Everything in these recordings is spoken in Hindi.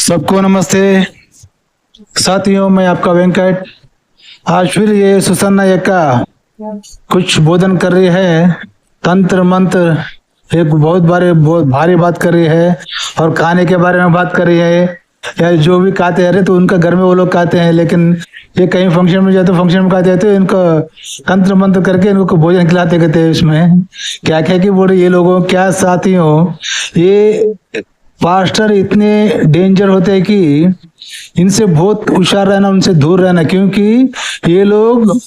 सबको नमस्ते साथियों, मैं आपका वेंकट। आज फिर ये सुसन्ना यक्का कुछ बोधन कर रही है, तंत्र मंत्र एक बहुत भारी बात कर रही है और खाने के बारे में बात कर रही है। या जो भी खाते हैं तो उनका घर में वो लोग खाते हैं, लेकिन ये कहीं फंक्शन में जाते तो फंक्शन में खाते हैं तो इनको तंत्र मंत्र करके इनको भोजन खिलाते कहते हैं। इसमें क्या क्या कि बोले ये लोगों क्या साथियों, ये पास्टर इतने डेंजर होते हैं कि इनसे बहुत होशियार रहना, उनसे दूर रहना, क्योंकि ये लोग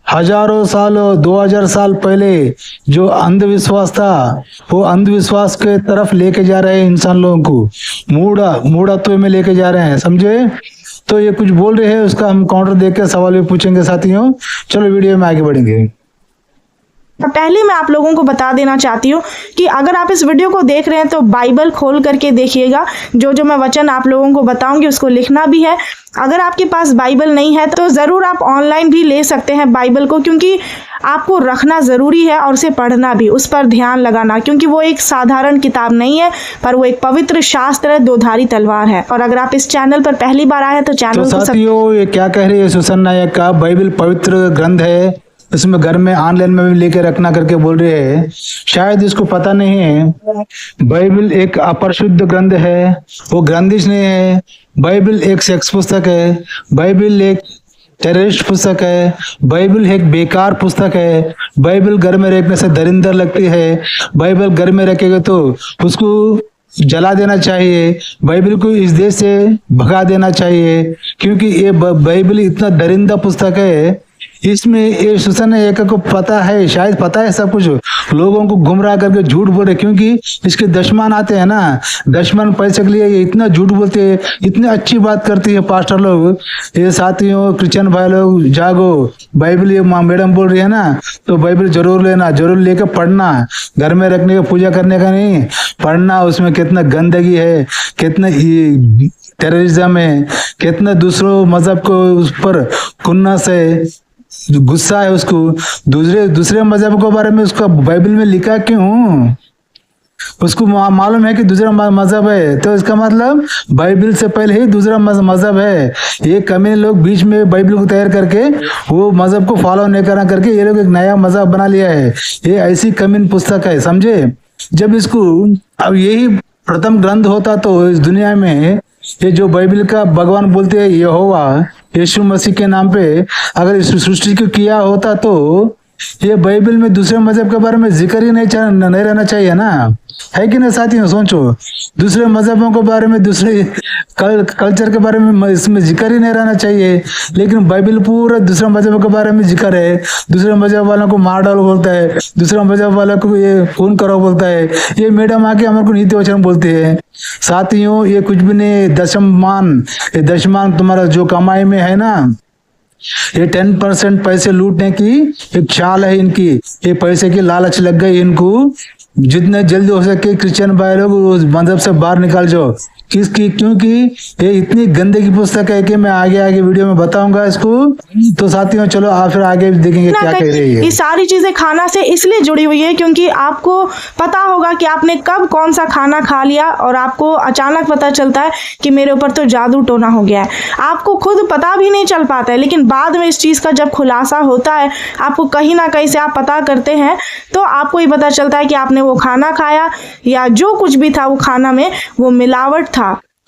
हजारों साल 2000 साल पहले जो अंधविश्वास था वो अंधविश्वास के तरफ लेके जा रहे हैं इंसान लोगों को, मूढ़त्व में लेके जा रहे हैं, समझे। तो ये कुछ बोल रहे हैं, उसका हम काउंटर देख के सवाल भी पूछेंगे साथियों। चलो वीडियो में आगे बढ़ेंगे। पहले मैं आप लोगों को बता देना चाहती हूँ कि अगर आप इस वीडियो को देख रहे हैं तो बाइबल खोल करके देखिएगा। जो मैं वचन आप लोगों को बताऊंगी उसको लिखना भी है। अगर आपके पास बाइबल नहीं है तो ज़रूर आप ऑनलाइन भी ले सकते हैं बाइबल को, क्योंकि आपको रखना ज़रूरी है और उसे पढ़ना भी, उस पर ध्यान लगाना, क्योंकि वो एक साधारण किताब नहीं है पर वो एक पवित्र शास्त्र है, दोधारी तलवार है। और अगर आप इस चैनल पर पहली बार आए हैं तो चैनल को साथियों ये क्या कह रही है सुसन्ना यक्का, बाइबल पवित्र ग्रंथ है, इसमें घर में ऑनलाइन में भी लेके रखना करके बोल रहे हैं। शायद इसको पता नहीं है बाइबल एक अपरिशुद्ध ग्रंथ है, वो ग्रंथिश नहीं है। बाइबल एक सेक्स पुस्तक है, बाइबल एक टेररिस्ट पुस्तक है, बाइबल एक बेकार पुस्तक है। बाइबल घर में रखने से दरिंदर लगती है, बाइबल घर में रखेगा तो उसको जला देना चाहिए, बाइबल को इस देश से भगा देना चाहिए, क्योंकि ये बाइबल इतना दरिंदा पुस्तक है। इसमें ये सुसन्ना यक्का को पता है, शायद पता है सब कुछ, लोगों को गुमराह करके झूठ बोल रहे, क्योंकि इसके दशमान आते हैं ना, दशमान पैसे के लिए ये इतना झूठ बोलते हैं, इतनी अच्छी बात करती है पास्टर लोग। ये साथियों क्रिश्चियन भाई लोग जागो, बाइबल ये मैडम बोल रही है ना, तो बाइबल जरूर लेना, जरूर लेकर पढ़ना, घर में रखने का पूजा करने का नहीं, पढ़ना। उसमें कितना गंदगी है, कितना टेररिज्म है, कितना दूसरों मजहब को उस पर खुन्नस है, गुस्सा है उसको, दूसरे मजहब के बारे में उसका बाइबल में लिखा क्यों? उसको मालूम है कि दूसरा मजहब है, तो इसका मतलब बाइबल से पहले ही दूसरा मजहब है। ये कमी लोग बीच में बाइबल को तैयार करके वो मजहब को फॉलो नहीं करना करके ये लोग एक नया मजहब बना लिया है। ये ऐसी कमीन पुस्तक है, समझे। जब इसको अब यही प्रथम ग्रंथ होता तो इस दुनिया में ये जो बाइबल का भगवान बोलते हैं यहोवा यीशु मसीह के नाम पे अगर इस सृष्टि को किया होता तो ये बाइबल में दूसरे मजहब के बारे में जिक्र ही नहीं रहना चाहिए ना, है कि नहीं साथियों। सोचो, दूसरे मजहबों के बारे में, दूसरे कल्चर के बारे में इसमें जिक्र ही नहीं रहना चाहिए, लेकिन बाइबल पूरा दूसरे मजहब के बारे में जिक्र है। दूसरे मजहब वालों को मार डालो बोलता है, दूसरे मजहब वालों को ये खून करो बोलता है, ये मैडम आके हमारे को नीति वचन बोलते हैं। साथियों ये कुछ भी नहीं, ये दशमान तुम्हारा जो कमाई में है ना, ये 10% पैसे लूटने की एक चाल है इनकी। ये पैसे की लालच लग गई इनको, जितने जल्दी हो सके क्रिश्चियन भाई लोग उस मजहब से बाहर निकाल जाओ। क्योंकि ये इतनी गंदगी पुस्तक है कि मैं आगे वीडियो में बताऊंगा इसको। तो साथियों चलो आप फिर आगे देखेंगे क्या कह रही है। ये सारी चीजें खाना से इसलिए जुड़ी हुई है क्योंकि आपको पता होगा कि आपने कब कौन सा खाना खा लिया और आपको अचानक पता चलता है कि मेरे ऊपर तो जादू टोना हो गया है। आपको खुद पता भी नहीं चल पाता है, लेकिन बाद में इस चीज का जब खुलासा होता है, आपको कहीं ना कहीं से आप पता करते हैं तो आपको ये पता चलता है कि आपने वो खाना खाया या जो कुछ भी था वो खाना में वो मिलावट था।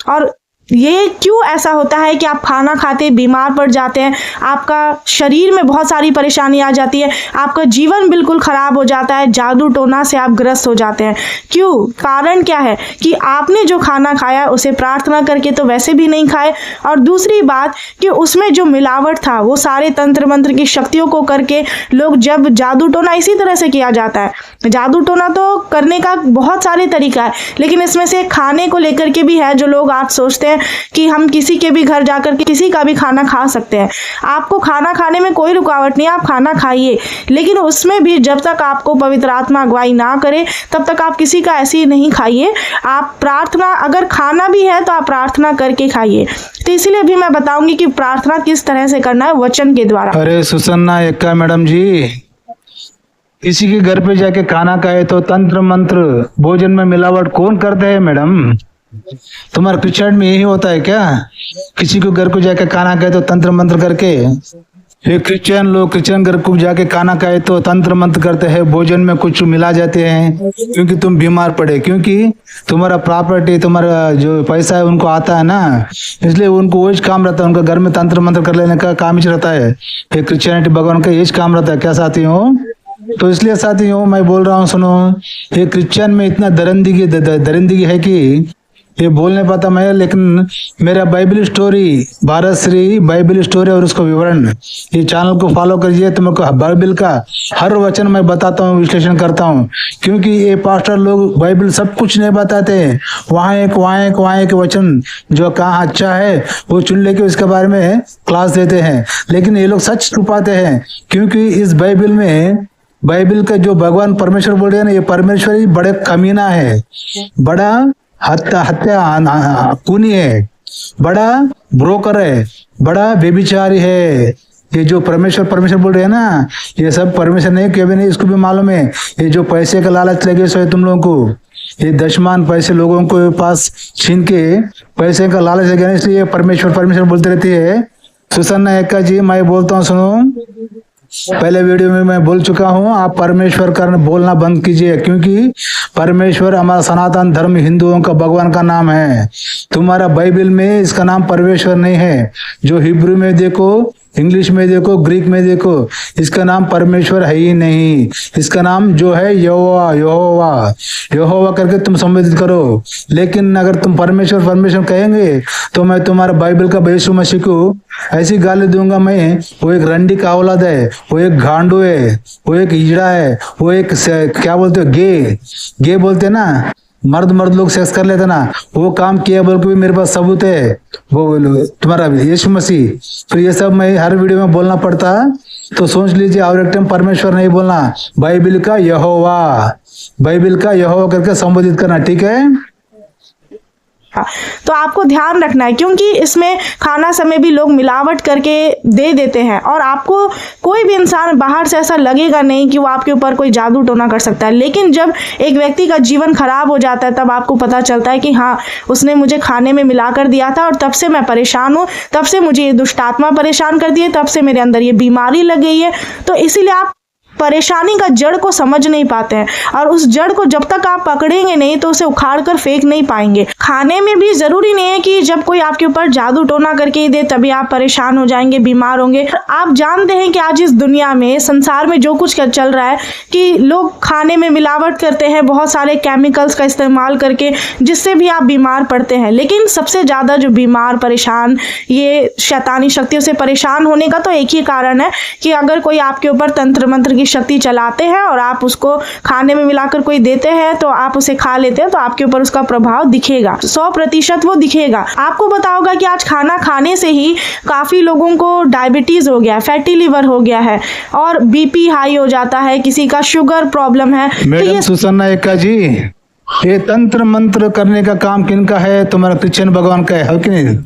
और ये क्यों ऐसा होता है कि आप खाना खाते बीमार पड़ जाते हैं, आपका शरीर में बहुत सारी परेशानी आ जाती है, आपका जीवन बिल्कुल खराब हो जाता है, जादू टोना से आप ग्रस्त हो जाते हैं। क्यों? कारण क्या है कि आपने जो खाना खाया उसे प्रार्थना करके तो वैसे भी नहीं खाए, और दूसरी बात कि उसमें जो मिलावट था वो सारे तंत्र मंत्र की शक्तियों को करके लोग, जब जादू टोना इसी तरह से किया जाता है, जादू टोना तो करने का बहुत सारे तरीका है, लेकिन इसमें से खाने को लेकर के भी है जो लोग आज सोचते हैं कि हम किसी के भी घर जाकर के किसी का भी खाना खा सकते हैं। आपको खाना खाने में कोई रुकावट नहीं है, आप खाना खाइए, लेकिन उसमें भी जब तक आपको पवित्र आत्मा अगुवाई ना करे तब तक आप किसी का ऐसे ही नहीं खाइए। आप प्रार्थना, अगर खाना भी है तो आप प्रार्थना करके खाइए। तो इसीलिए भी मैं बताऊंगी कि प्रार्थना किस तरह से करना है, वचन के द्वारा। अरे सुसन्ना यक्का मैडम जी, किसी के घर पे जाके खाना खाए तो तंत्र मंत्र भोजन में मिलावट कौन करते हैं मैडम? तुम्हारे क्रिश्चियन में यही होता है क्या? किसी को घर को जाके खाना खाए तो तंत्र मंत्र करके, ये क्रिश्चियन लोग क्रिश्चियन घर को जाके खाना खाए तो तंत्र मंत्र करते हैं, भोजन में कुछ मिला जाते हैं क्योंकि तुम बीमार पड़े, क्योंकि तुम्हारा प्रॉपर्टी तुम्हारा जो पैसा है उनको आता है ना, इसलिए उनको वही काम रहता है, उनका घर में तंत्र मंत्र कर लेने का काम ही रहता है। ये क्रिश्चियनिटी भगवान का यही काम रहता है क्या साथी हो? तो इसलिए साथी हो मैं बोल रहा हूँ, सुनो, ये क्रिश्चियन में इतना दरिंदगी है कि ये बोल नहीं पाता मैं, लेकिन मेरा Bible story, Bharat Shri Bible story और उसका विवरण, ये चैनल को फॉलो करिए, तुमको बाइबल का हर वचन मैं बताता हूँ, विश्लेषण करता हूँ, क्योंकि ये पास्टर लोग बाइबल सब कुछ नहीं बताते, वहाँ एक वचन जो कहाँ अच्छा है वो चुन लेके उसके बारे में क्लास देते हैं, लेकिन ये लोग सच छुपाते हैं, क्योंकि इस बाइबल में, बाइबल का जो भगवान परमेश्वर बोल रहे हैं ना, ये परमेश्वर ही बड़े कमीना है, बड़ा हत्या खूनी है, बड़ा ब्रोकर है, बड़ा व्यभिचारी है। ये जो परमेश्वर बोल रहे हैं ना, ये सब परमेश्वर नहीं, क्यों भी नहीं, इसको भी मालूम है। ये जो पैसे का लालच लगे सो है तुम लोगों को, ये दशमान पैसे लोगों को पास छीन के पैसे का लालच लगे, इसलिए परमेश्वर बोलते रहती है। सुसन्ना एक्का जी, मैं बोलता हूँ, सुनो, पहले वीडियो में मैं बोल चुका हूं, आप परमेश्वर का बोलना बंद कीजिए, क्योंकि परमेश्वर हमारा सनातन धर्म हिंदुओं का भगवान का नाम है। तुम्हारा बाइबल में इसका नाम परमेश्वर नहीं है, जो हिब्रू में देखो, इंग्लिश में देखो, ग्रीक में देखो, इसका नाम परमेश्वर है ही नहीं, इसका नाम जो है यहोवा करके तुम संबोधित करो। लेकिन अगर तुम परमेश्वर कहेंगे तो मैं तुम्हारा बाइबल का यीशु मसीह को ऐसी गाली दूंगा, मैं वो एक रंडी का औलाद है, वो एक गांडू है, वो एक हिजड़ा है, वो एक क्या बोलते हो, गे बोलते ना, मर्द लोग सेक्स कर लेते ना, वो काम किया बोल के भी मेरे पास सबूत है, वो तुम्हारा यीशु मसीह। फिर ये सब मैं हर वीडियो में बोलना पड़ता, तो सोच लीजिए, और एक टाइम परमेश्वर नहीं बोलना, बाइबल का यहोवा करके संबोधित करना, ठीक है? तो आपको ध्यान रखना है, क्योंकि इसमें खाना समय भी लोग मिलावट करके दे देते हैं, और आपको कोई भी इंसान बाहर से ऐसा लगेगा नहीं कि वो आपके ऊपर कोई जादू टोना कर सकता है, लेकिन जब एक व्यक्ति का जीवन खराब हो जाता है तब आपको पता चलता है कि हाँ, उसने मुझे खाने में मिलाकर दिया था और तब से मैं परेशान हूँ, तब से मुझे ये दुष्ट आत्मा परेशान कर दी है, तब से मेरे अंदर ये बीमारी लग गई है। तो इसीलिए आप परेशानी का जड़ को समझ नहीं पाते हैं, और उस जड़ को जब तक आप पकड़ेंगे नहीं तो उसे उखाड़ कर फेंक नहीं पाएंगे। खाने में भी जरूरी नहीं है कि जब कोई आपके ऊपर जादू टोना करके ही दे तभी आप परेशान हो जाएंगे, बीमार होंगे। आप जानते हैं कि आज इस दुनिया में, संसार में जो कुछ चल रहा है कि लोग खाने में मिलावट करते हैं, बहुत सारे केमिकल्स का इस्तेमाल करके, जिससे भी आप बीमार पड़ते हैं। लेकिन सबसे ज्यादा जो बीमार, परेशान, ये शैतानी शक्तियों से परेशान होने का तो एक ही कारण है कि अगर कोई आपके ऊपर तंत्र मंत्र की शक्ति चलाते हैं और आप उसको खाने में मिलाकर कोई देते हैं तो आप उसे खा लेते हैं, तो आपके ऊपर उसका प्रभाव दिखेगा, 100% वो दिखेगा। आपको पता होगा कि आज खाना खाने से ही काफी लोगों को डायबिटीज हो गया है, फैटी लिवर हो गया है, और बीपी हाई हो जाता है, किसी का शुगर प्रॉब्लम है। मैडम सुसन्ना एक्का जी, ये तंत्र मंत्र करने का काम किनका है? तुम्हारा क्रिश्चियन भगवान का है कि नहीं?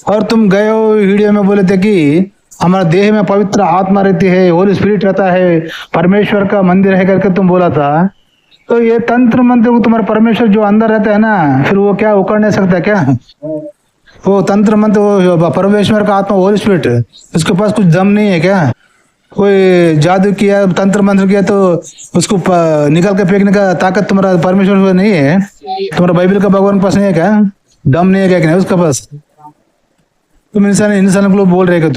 और तुम गए हो वीडियो में बोले थे कि हमारा देह में पवित्र आत्मा रहती है, होली स्पिरिट रहता है, परमेश्वर का मंदिर है करके तुम बोला था। तो ये तंत्र मंत्र को तुम्हारा परमेश्वर जो अंदर रहता है ना, फिर वो क्या उकड़ नहीं सकता क्या? वो तंत्र मंत्र, वो परमेश्वर का आत्मा, होली स्पिरिट, उसके पास कुछ दम नहीं है क्या? कोई जादू किया, तंत्र मंत्र किया तो उसको निकाल के फेंकने का ताकत तुम्हारा परमेश्वर को नहीं है? तुम्हारा बाइबल का भगवान के पास नहीं है क्या? दम नहीं है क्या कि नहीं उसके पास? तुम इंसान को बोल रहे हो,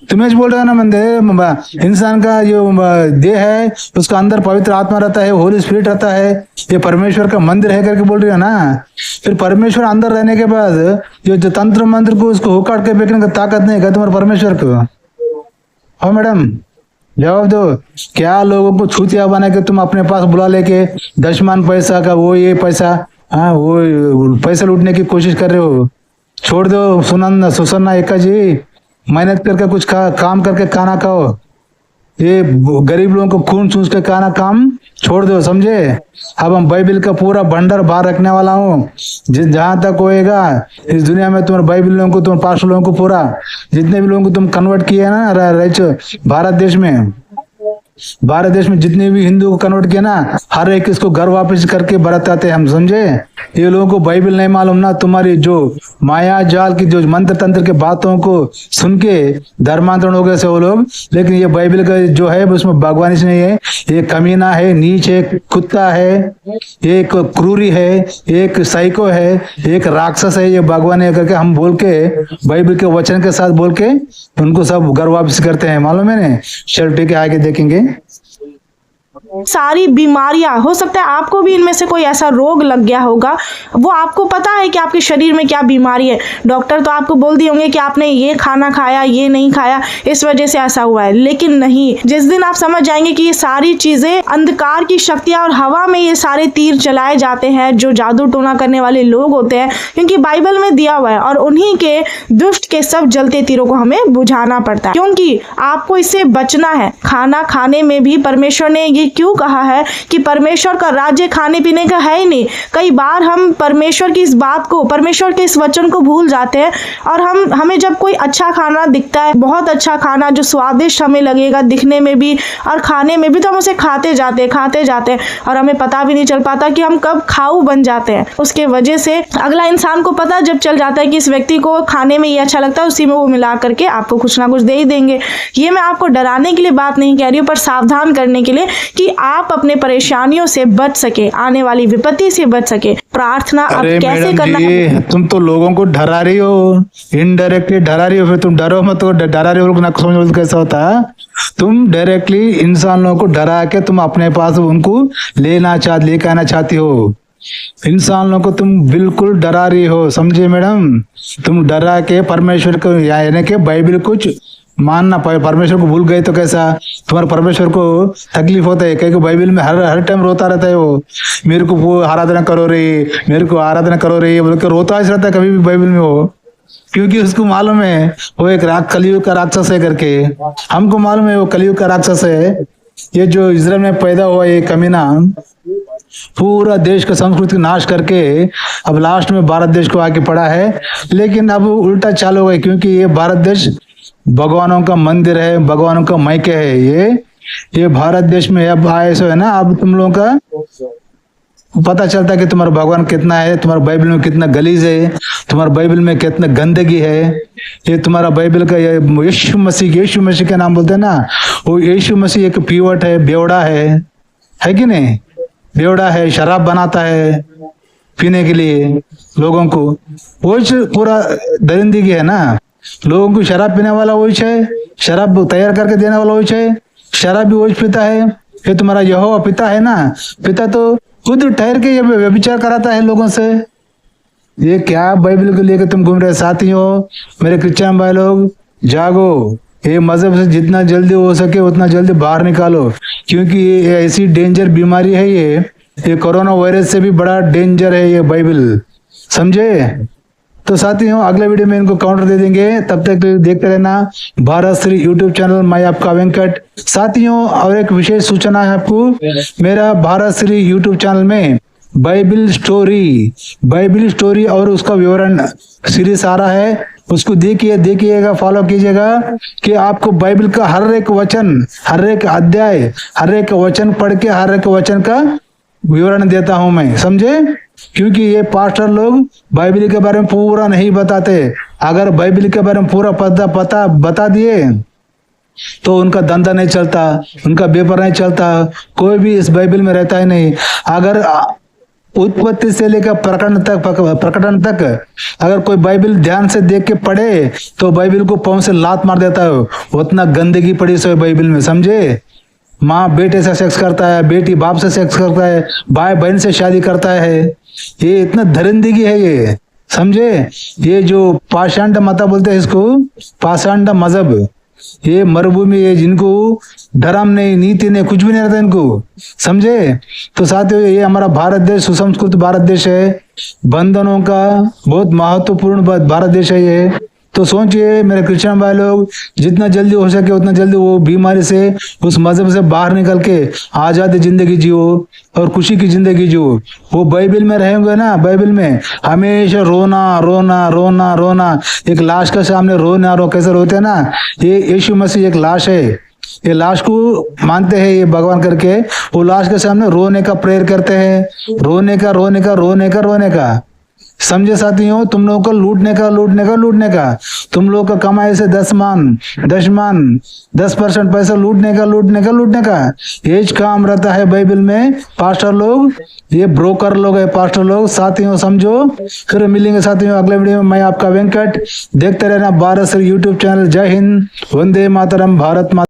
तुम्हें बोल रहे हो ना, मंदिर इंसान का जो देह है उसका अंदर पवित्र आत्मा रहता है, होली स्पिरिट रहता है, ये परमेश्वर का मंदिर है करके बोल रहे हो ना। फिर परमेश्वर अंदर रहने के बाद जो तंत्र मंत्र को उसको उखाड़ के फेंकने का ताकत नहीं है तुम्हारे परमेश्वर को? हाँ मैडम, जवाब दो। क्या लोगों को छूतिया बना के तुम अपने पास बुला लेके दशमान पैसा का वो ये पैसा, हाँ वो पैसा लूटने की कोशिश कर रहे हो? छोड़ दो सुसन्ना एक्का जी, मेहनत करके कुछ काम करके खाना खाओ। ये गरीब लोगों को खून चूस के खाना काम छोड़ दो, समझे? अब हम बाइबल का पूरा भंडार बाहर रखने वाला हूँ, जहां तक होएगा इस दुनिया में तुम्हारे बाइबल लोगों को, तुम्हारे पास्टर लोगों को, पूरा जितने भी लोगों को तुम कन्वर्ट किए ना भारत देश में, भारत देश में जितने भी हिंदू को कन्वर्ट किया ना, हर एक इसको घर वापस करके बरताते हम, समझे। ये लोगों को बाइबल नहीं मालूम ना, तुम्हारी जो माया जाल की जो मंत्र तंत्र के बातों को सुन के धर्मांतरण हो गए से वो लोग। लेकिन ये बाइबल का जो है उसमें भगवान नहीं है, ये कमीना है, नीच है, कुत्ता है, एक क्रूरी है, एक साइको है, एक राक्षस है, ये भगवान है करके हम बोल के बाइबल के वचन के साथ बोल के उनको सब घर वापस करते हैं, मालूम है ना। चल ठीक है, आगे देखेंगे। सारी बीमारियां, हो सकता है आपको भी इनमें से कोई ऐसा रोग लग गया होगा, वो आपको पता है कि आपके शरीर में क्या बीमारी है। डॉक्टर तो आपको बोल दिए होंगे कि आपने ये खाना खाया, ये नहीं खाया, इस वजह से ऐसा हुआ है। लेकिन नहीं, जिस दिन आप समझ जाएंगे कि ये सारी चीजें अंधकार की शक्तियां और हवा में ये सारे तीर चलाए जाते हैं जो जादू टोना करने वाले लोग होते हैं, क्योंकि बाइबल में दिया हुआ है, और उन्हीं के दुष्ट के सब जलते तीरों को हमें बुझाना पड़ता है, क्योंकि आपको इससे बचना है। खाना खाने में भी परमेश्वर ने ये क्यों कहा है कि परमेश्वर का राज्य खाने पीने का है ही नहीं। कई बार हम परमेश्वर की इस बात को, परमेश्वर के इस वचन को भूल जाते हैं, और हमें जब कोई अच्छा खाना दिखता है, बहुत अच्छा खाना जो स्वादिष्ट हमें लगेगा दिखने में भी और खाने में भी, तो हम उसे खाते जाते हैं और हमें पता भी नहीं चल पाता कि हम कब खाऊ बन जाते हैं। उसके वजह से अगला इंसान को पता जब चल जाता है कि इस व्यक्ति को खाने में ये अच्छा लगता है, उसी में वो मिला करके आपको कुछ ना कुछ दे ही देंगे। ये मैं आपको डराने के लिए बात नहीं कह रही हूँ, पर सावधान करने के लिए कि आप अपने परेशानियों से बच सके, आने वाली विपत्ति से बच सके। प्रार्थना अब कैसे करना है? तुम तो लोगों को डरा रही हो, इनडायरेक्टली डरा रही हो। फिर तुम डरो मत, तो डरा रही हो ना, समझ कैसा होता है। तुम डायरेक्टली इंसानों को डरा के तुम अपने पास उनको लेके आना चाहती हो। इंसानों को तुम बिल्कुल डरा रही हो, समझे मैडम। तुम डरा के परमेश्वर को यानी कि बाइबल कुछ मानना पाए, परमेश्वर को भूल गए तो कैसा। तुम्हारे परमेश्वर को तकलीफ होता है, क्योंकि बाइबल में हर टाइम रोता रहता है वो, मेरे को वो आराधना करो रे, मेरे को आराधना करो रे बोल के रोता रहता है कभी भी बाइबल में वो, क्योंकि उसको मालूम है वो एक कलयुग का राक्षस है करके। हमको मालूम है वो कलयुग का राक्षस है। ये जो इजराइल में पैदा हुआ ये कमीना पूरा देश का संस्कृति का नाश करके अब लास्ट में भारत देश को आके पड़ा है। लेकिन अब उल्टा चालू हो गया, क्योंकि ये भारत देश भगवानों का मंदिर है, भगवानों का मायके है। ये भारत देश में अब आए सो है ना, अब तुम लोगों का पता चलता है कि तुम्हारा भगवान कितना है, तुम्हारा बाइबल में कितना गलीज है, तुम्हारा बाइबल में कितना गंदगी है। ये तुम्हारा बाइबल का यीशु मसीह का नाम बोलते हैं ना, वो यीशु मसीह एक पीवट है, बेवड़ा है कि नहीं। बेवड़ा है, शराब बनाता है पीने के लिए लोगों को, वो पूरा दरिंदगी है ना। लोगों को शराब पीने वाला वही है, शराब तैयार करके देने वाला वही है, शराब भी वही पीता है। ये तुम्हारा यहोवा पिता है ना, पिता तो खुद ठहर के ये व्यभिचार कराता है लोगों से। ये क्या बाइबल को लेकर तुम घूम रहे साथियों, मेरे क्रिश्चियन भाई लोग, जागो। ये मजहब से जितना जल्दी हो सके उतना जल्दी बाहर निकालो, क्योंकि ये ऐसी डेंजर बीमारी है। ये कोरोना वायरस से भी बड़ा डेंजर है ये बाइबल, समझे। तो साथियों अगले वीडियो में इनको काउंटर दे देंगे, तब तक देखते रहना भारत श्री यूट्यूब चैनल। मैं आपका वेंकट। साथियों और एक विशेष सूचना है आपको, मेरा भारत श्री यूट्यूब चैनल में बाइबल स्टोरी और उसका विवरण सीरीज आ रहा है, उसको देखिएगा, फॉलो कीजिएगा कि आपको बाइबल का हर एक वचन, हर एक अध्याय, हर एक वचन पढ़ के हर एक वचन का विवरण देता हूं मैं, समझे। क्योंकि ये पास्टर लोग बाइबल के बारे में पूरा नहीं बताते। अगर बाइबल के बारे में पूरा पता बता दिए तो उनका धंधा नहीं चलता, उनका व्यापार नहीं चलता, कोई भी इस बाइबल में रहता ही नहीं। अगर उत्पत्ति से लेकर प्रकटन तक अगर कोई बाइबल ध्यान से देख के पढ़े तो बाइबल को पांव से लात मार देता है, उतना गंदगी पड़ी सो बाइबल में, समझे। माँ बेटे से सेक्स करता है, बेटी बाप से सेक्स करता है, भाई बहन से शादी करता है। ये इतना दरिंदगी है ये, समझे। ये जो पाषांड मता बोलते हैं इसको, पाषांड मजहब, ये मरुभूमि है, जिनको धर्म नहीं, नीति नहीं, कुछ भी नहीं रहता इनको, समझे। तो साथियों ये हमारा भारत देश सुसंस्कृत भारत देश है, बंधनों का बहुत महत्वपूर्ण भारत देश है ये। तो सोचिए मेरे क्रिश्चियन भाई लोग, जितना जल्दी हो सके उतना जल्दी वो बीमारी से, उस मजहब से बाहर निकल के आजादी जिंदगी जियो और खुशी की जिंदगी जियो। वो बाइबल में रहेंगे ना, बाइबल में हमेशा रोना रोना रोना रोना, एक लाश के सामने रोना कैसे रोते हैं ना, ये यीशु मसीह एक लाश है, ये लाश को मानते हैं ये भगवान करके, वो लाश के सामने रोने का प्रेयर करते हैं, रोने का। समझे साथियों, तुम लोगों को लूटने का, तुम लोगों का कमाई से 10% पैसा लूटने का ये काम रहता है बाइबल में। पास्टर लोग, ये ब्रोकर लोग है पास्टर लोग। साथियों समझो। फिर मिलेंगे साथियों अगले वीडियो में। मैं आपका वेंकट, देखते रहना भारत श्री यूट्यूब चैनल। जय हिंद, वंदे मातरम, भारत माता।